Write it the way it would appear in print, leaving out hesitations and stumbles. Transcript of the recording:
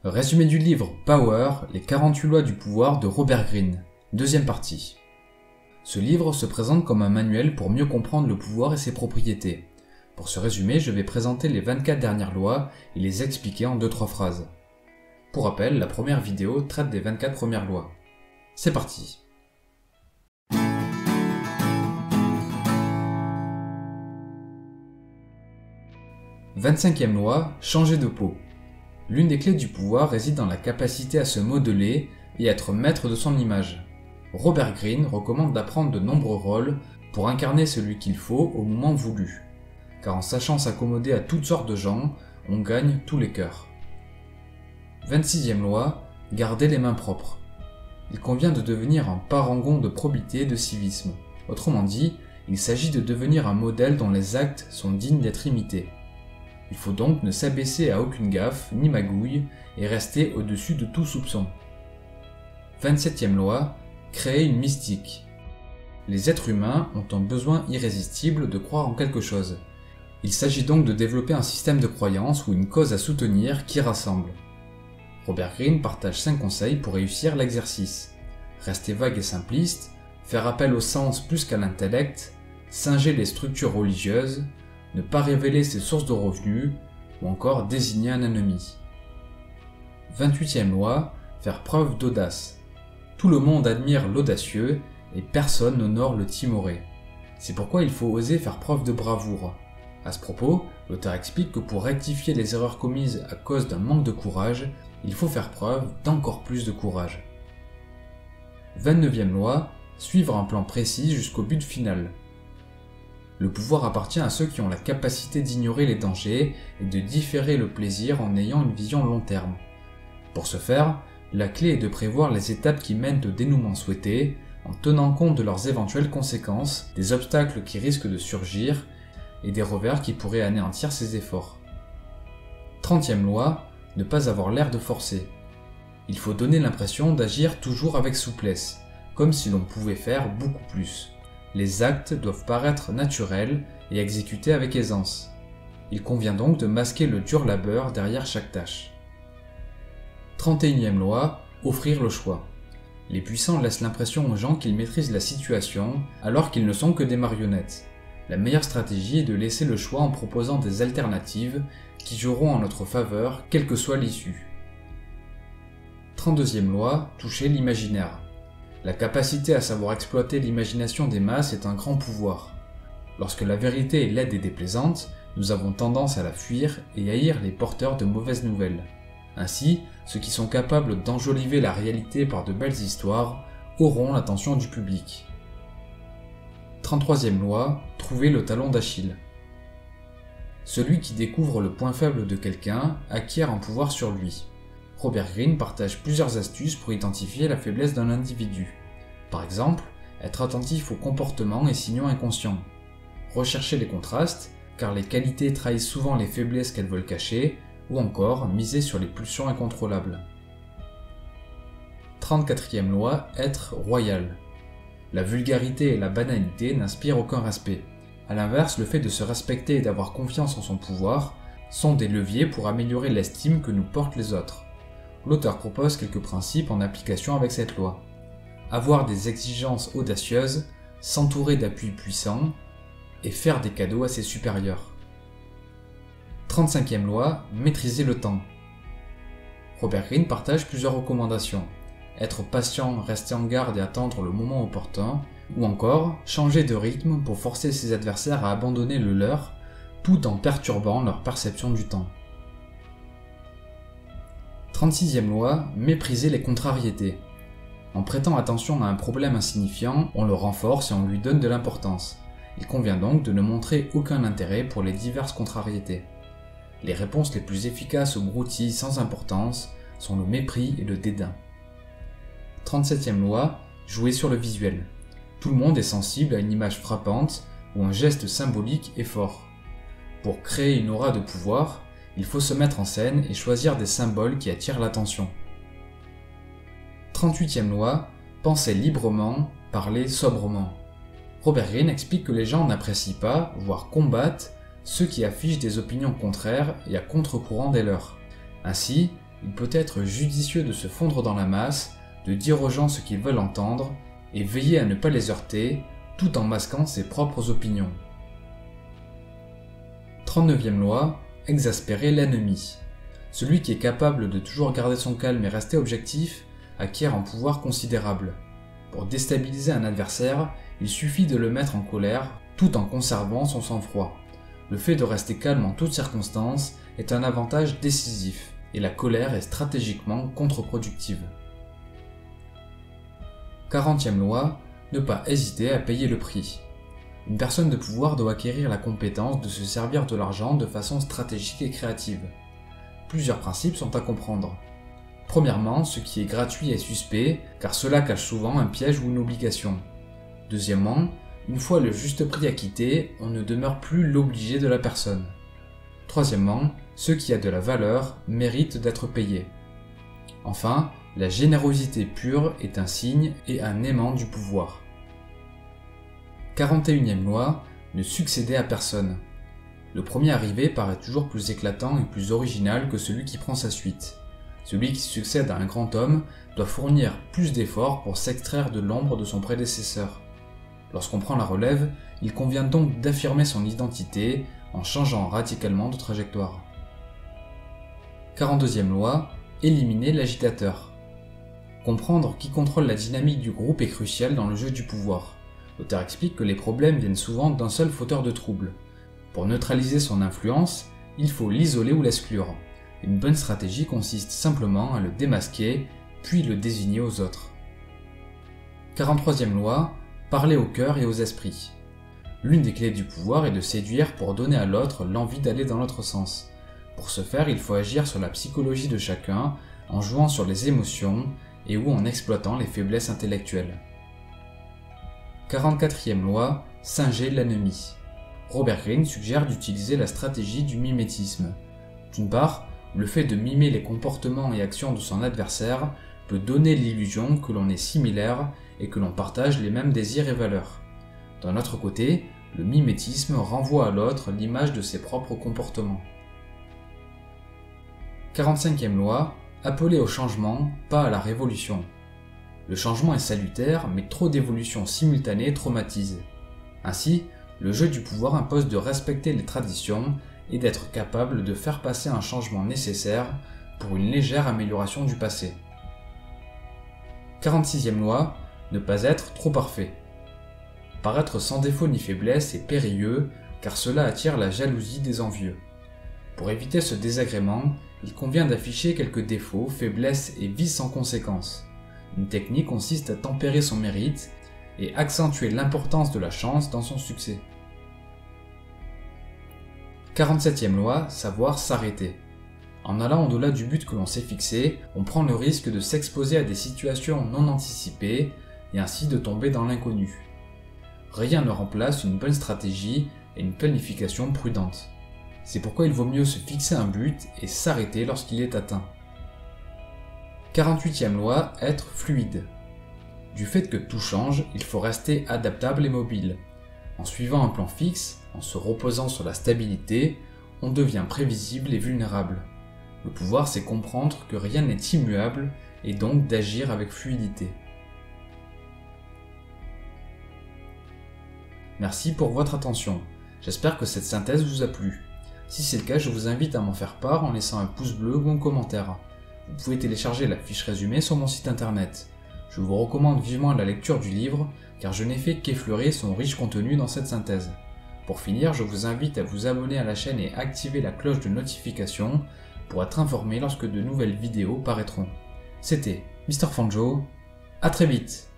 Résumé du livre Power, les 48 lois du pouvoir de Robert Greene, deuxième partie. Ce livre se présente comme un manuel pour mieux comprendre le pouvoir et ses propriétés. Pour ce résumé, je vais présenter les 24 dernières lois et les expliquer en 2-3 phrases. Pour rappel, la première vidéo traite des 24 premières lois. C'est parti. « 25e loi, changer de peau. L'une des clés du pouvoir réside dans la capacité à se modeler et être maître de son image. Robert Greene recommande d'apprendre de nombreux rôles pour incarner celui qu'il faut au moment voulu. Car en sachant s'accommoder à toutes sortes de gens, on gagne tous les cœurs. 26e loi, garder les mains propres. Il convient de devenir un parangon de probité et de civisme. Autrement dit, il s'agit de devenir un modèle dont les actes sont dignes d'être imités. Il faut donc ne s'abaisser à aucune gaffe ni magouille et rester au-dessus de tout soupçon. 27e loi, créer une mystique. Les êtres humains ont un besoin irrésistible de croire en quelque chose. Il s'agit donc de développer un système de croyance ou une cause à soutenir qui rassemble. Robert Greene partage 5 conseils pour réussir l'exercice. Rester vague et simpliste, faire appel au sens plus qu'à l'intellect, singer les structures religieuses, ne pas révéler ses sources de revenus, ou encore désigner un ennemi. 28e loi, faire preuve d'audace. Tout le monde admire l'audacieux, et personne n'honore le timoré. C'est pourquoi il faut oser faire preuve de bravoure. À ce propos, l'auteur explique que pour rectifier les erreurs commises à cause d'un manque de courage, il faut faire preuve d'encore plus de courage. 29e loi, suivre un plan précis jusqu'au but final. Le pouvoir appartient à ceux qui ont la capacité d'ignorer les dangers et de différer le plaisir en ayant une vision long terme. Pour ce faire, la clé est de prévoir les étapes qui mènent au dénouement souhaité, en tenant compte de leurs éventuelles conséquences, des obstacles qui risquent de surgir et des revers qui pourraient anéantir ces efforts. 30e loi, ne pas avoir l'air de forcer. Il faut donner l'impression d'agir toujours avec souplesse, comme si l'on pouvait faire beaucoup plus. Les actes doivent paraître naturels et exécutés avec aisance. Il convient donc de masquer le dur labeur derrière chaque tâche. 31e loi, offrir le choix. Les puissants laissent l'impression aux gens qu'ils maîtrisent la situation alors qu'ils ne sont que des marionnettes. La meilleure stratégie est de laisser le choix en proposant des alternatives qui joueront en notre faveur quelle que soit l'issue. 32e loi, toucher l'imaginaire. La capacité à savoir exploiter l'imagination des masses est un grand pouvoir. Lorsque la vérité est laide et déplaisante, nous avons tendance à la fuir et haïr les porteurs de mauvaises nouvelles. Ainsi, ceux qui sont capables d'enjoliver la réalité par de belles histoires auront l'attention du public. 33e loi, trouver le talon d'Achille. Celui qui découvre le point faible de quelqu'un acquiert un pouvoir sur lui. Robert Greene partage plusieurs astuces pour identifier la faiblesse d'un individu. Par exemple, être attentif aux comportements et signaux inconscients. Rechercher les contrastes, car les qualités trahissent souvent les faiblesses qu'elles veulent cacher, ou encore miser sur les pulsions incontrôlables. 34e loi, être royal. La vulgarité et la banalité n'inspirent aucun respect. A l'inverse, le fait de se respecter et d'avoir confiance en son pouvoir sont des leviers pour améliorer l'estime que nous portent les autres. L'auteur propose quelques principes en application avec cette loi. Avoir des exigences audacieuses, s'entourer d'appuis puissants, et faire des cadeaux à ses supérieurs. 35e loi, maîtriser le temps. Robert Greene partage plusieurs recommandations. Être patient, rester en garde et attendre le moment opportun, ou encore changer de rythme pour forcer ses adversaires à abandonner le leur, tout en perturbant leur perception du temps. 36e loi, mépriser les contrariétés. En prêtant attention à un problème insignifiant, on le renforce et on lui donne de l'importance. Il convient donc de ne montrer aucun intérêt pour les diverses contrariétés. Les réponses les plus efficaces aux broutilles sans importance sont le mépris et le dédain. 37e loi, jouer sur le visuel. Tout le monde est sensible à une image frappante ou un geste symbolique et fort. Pour créer une aura de pouvoir, il faut se mettre en scène et choisir des symboles qui attirent l'attention. 38e loi, penser librement, parler sobrement. Robert Greene explique que les gens n'apprécient pas, voire combattent, ceux qui affichent des opinions contraires et à contre-courant des leurs. Ainsi, il peut être judicieux de se fondre dans la masse, de dire aux gens ce qu'ils veulent entendre, et veiller à ne pas les heurter, tout en masquant ses propres opinions. 39e loi, exaspérer l'ennemi. Celui qui est capable de toujours garder son calme et rester objectif acquiert un pouvoir considérable. Pour déstabiliser un adversaire, il suffit de le mettre en colère tout en conservant son sang-froid. Le fait de rester calme en toutes circonstances est un avantage décisif, et la colère est stratégiquement contre-productive. 40e loi, ne pas hésiter à payer le prix. Une personne de pouvoir doit acquérir la compétence de se servir de l'argent de façon stratégique et créative. Plusieurs principes sont à comprendre. Premièrement, ce qui est gratuit est suspect, car cela cache souvent un piège ou une obligation. Deuxièmement, une fois le juste prix acquitté, on ne demeure plus l'obligé de la personne. Troisièmement, ce qui a de la valeur mérite d'être payé. Enfin, la générosité pure est un signe et un aimant du pouvoir. 41e loi, ne succéder à personne. Le premier arrivé paraît toujours plus éclatant et plus original que celui qui prend sa suite. Celui qui succède à un grand homme doit fournir plus d'efforts pour s'extraire de l'ombre de son prédécesseur. Lorsqu'on prend la relève, il convient donc d'affirmer son identité en changeant radicalement de trajectoire. 42e loi, éliminer l'agitateur. Comprendre qui contrôle la dynamique du groupe est crucial dans le jeu du pouvoir. L'auteur explique que les problèmes viennent souvent d'un seul fauteur de troubles. Pour neutraliser son influence, il faut l'isoler ou l'exclure. Une bonne stratégie consiste simplement à le démasquer, puis le désigner aux autres. 43e loi, parler au cœur et aux esprits. L'une des clés du pouvoir est de séduire pour donner à l'autre l'envie d'aller dans l'autre sens. Pour ce faire, il faut agir sur la psychologie de chacun, en jouant sur les émotions et ou en exploitant les faiblesses intellectuelles. 44e loi, singer l'ennemi. Robert Greene suggère d'utiliser la stratégie du mimétisme. D'une part, le fait de mimer les comportements et actions de son adversaire peut donner l'illusion que l'on est similaire et que l'on partage les mêmes désirs et valeurs. D'un autre côté, le mimétisme renvoie à l'autre l'image de ses propres comportements. 45e loi, appeler au changement, pas à la révolution. Le changement est salutaire, mais trop d'évolutions simultanées traumatisent. Ainsi, le jeu du pouvoir impose de respecter les traditions et d'être capable de faire passer un changement nécessaire pour une légère amélioration du passé. 46e loi, ne pas être trop parfait. Paraître sans défaut ni faiblesse est périlleux car cela attire la jalousie des envieux. Pour éviter ce désagrément, il convient d'afficher quelques défauts, faiblesses et vices en conséquence. Une technique consiste à tempérer son mérite et accentuer l'importance de la chance dans son succès. 47e loi, savoir s'arrêter. En allant au-delà du but que l'on s'est fixé, on prend le risque de s'exposer à des situations non anticipées et ainsi de tomber dans l'inconnu. Rien ne remplace une bonne stratégie et une planification prudente. C'est pourquoi il vaut mieux se fixer un but et s'arrêter lorsqu'il est atteint. 48e loi, être fluide. Du fait que tout change, il faut rester adaptable et mobile. En suivant un plan fixe, en se reposant sur la stabilité, on devient prévisible et vulnérable. Le pouvoir, c'est comprendre que rien n'est immuable et donc d'agir avec fluidité. Merci pour votre attention. J'espère que cette synthèse vous a plu. Si c'est le cas, je vous invite à m'en faire part en laissant un pouce bleu ou un commentaire. Vous pouvez télécharger la fiche résumée sur mon site internet. Je vous recommande vivement la lecture du livre, car je n'ai fait qu'effleurer son riche contenu dans cette synthèse. Pour finir, je vous invite à vous abonner à la chaîne et activer la cloche de notification pour être informé lorsque de nouvelles vidéos paraîtront. C'était Mr. Fanjo, à très vite.